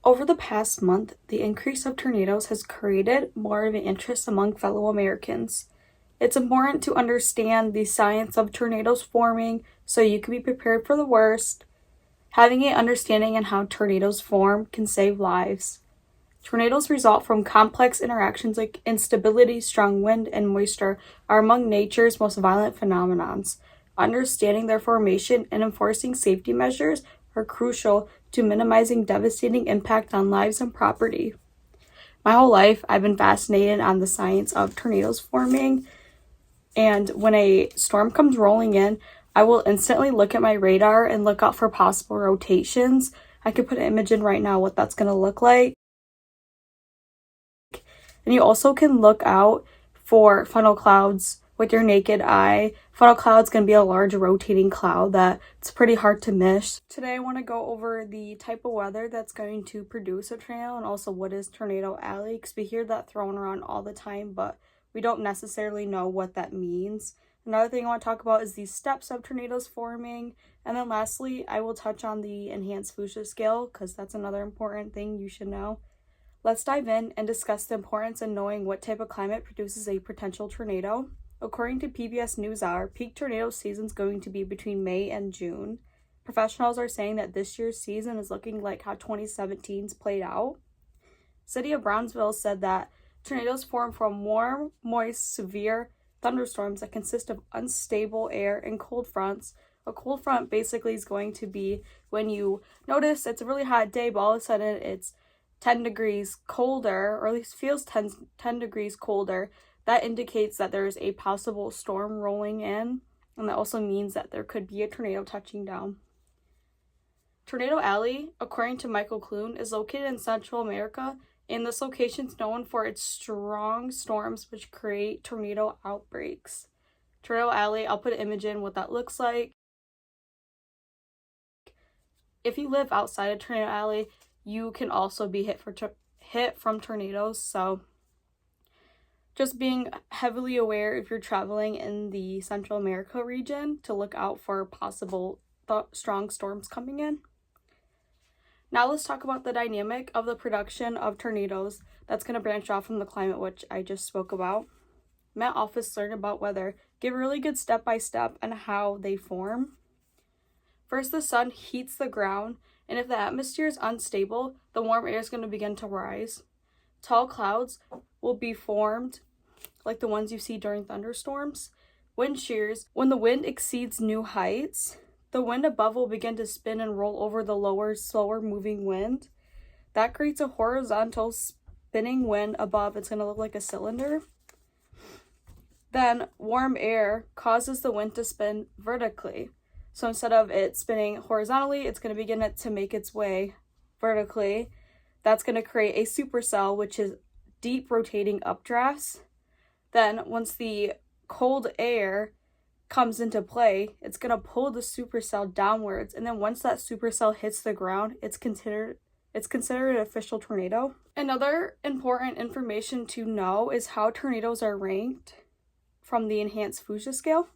Over the past month, the increase of tornadoes has created more of an interest among fellow Americans. It's important to understand the science of tornadoes forming so you can be prepared for the worst. Having an understanding on how tornadoes form can save lives. Tornadoes result from complex interactions like instability, strong wind, and moisture are among nature's most violent phenomenons. Understanding their formation and enforcing safety measures are crucial to minimizing devastating impact on lives and property. My whole life, I've been fascinated on the science of tornadoes forming, and when a storm comes rolling in, I will instantly look at my radar and look out for possible rotations. I could put an image in right now what that's going to look like. And you also can look out for funnel clouds with your naked eye. Funnel cloud's going to be a large rotating cloud that's pretty hard to miss. Today I want to go over the type of weather that's going to produce a tornado and also what is Tornado Alley, because we hear that thrown around all the time, but we don't necessarily know what that means. Another thing I want to talk about is the steps of tornadoes forming. And then lastly, I will touch on the enhanced Fuchsia scale because that's another important thing you should know. Let's dive in and discuss the importance of knowing what type of climate produces a potential tornado. According to PBS NewsHour, peak tornado season is going to be between May and June. Professionals are saying that this year's season is looking like how 2017's played out. City of Brownsville said that tornadoes form from warm, moist, severe thunderstorms that consist of unstable air and cold fronts. A cold front basically is going to be when you notice it's a really hot day, but all of a sudden it's 10 degrees colder, or at least feels 10 degrees colder. That indicates that there is a possible storm rolling in, and that also means that there could be a tornado touching down. Tornado Alley, according to Michael Clune, is located in Central America, and this location is known for its strong storms which create tornado outbreaks. Tornado Alley, I'll put an image in what that looks like. If you live outside of Tornado Alley, you can also be hit from tornadoes, so just being heavily aware if you're traveling in the Central America region to look out for possible strong storms coming in. Now let's talk about the dynamic of the production of tornadoes that's going to branch off from the climate, which I just spoke about. Met Office learned about weather, give a really good step-by-step on how they form. First, the sun heats the ground, and if the atmosphere is unstable, the warm air is going to begin to rise. Tall clouds will be formed, like the ones you see during thunderstorms. Wind shears, when the wind exceeds new heights, the wind above will begin to spin and roll over the lower, slower moving wind. That creates a horizontal spinning wind above. It's going to look like a cylinder. Then warm air causes the wind to spin vertically. So instead of it spinning horizontally, it's going to begin to make its way vertically. That's going to create a supercell, which is deep rotating updrafts. Then once the cold air comes into play, it's going to pull the supercell downwards. And then once that supercell hits the ground, it's considered an official tornado. Another important information to know is how tornadoes are ranked from the enhanced Fuchsia scale.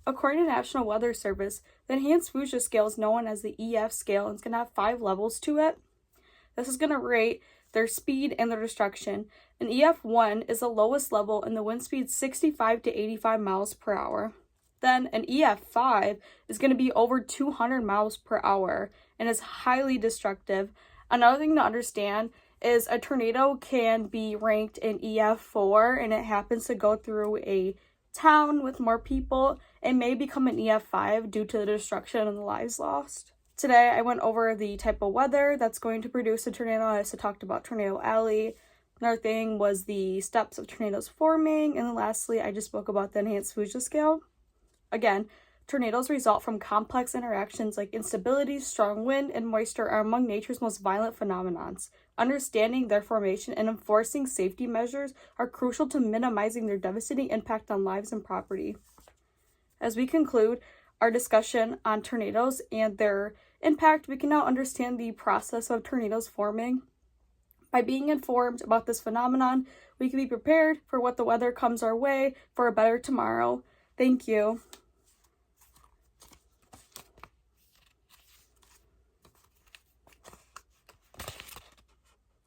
According to National Weather Service, the enhanced Fuchsia scale is known as the EF scale, and it's going to have 5 levels to it. This is going to rate their speed and their destruction. An EF1 is the lowest level, and the wind speed is 65 to 85 miles per hour. Then an EF5 is going to be over 200 miles per hour and is highly destructive. Another thing to understand is a tornado can be ranked in EF4, and it happens to go through a town with more people, it may become an EF5 due to the destruction and the lives lost. Today, I went over the type of weather that's going to produce a tornado. I also talked about Tornado Alley. Another thing was the steps of tornadoes forming. And then lastly, I just spoke about the enhanced Fuchsia scale. Again, tornadoes result from complex interactions like instability, strong wind, and moisture are among nature's most violent phenomenons. Understanding their formation and enforcing safety measures are crucial to minimizing their devastating impact on lives and property. As we conclude our discussion on tornadoes and their impact, we can now understand the process of tornadoes forming. By being informed about this phenomenon, we can be prepared for what the weather comes our way for a better tomorrow. Thank you.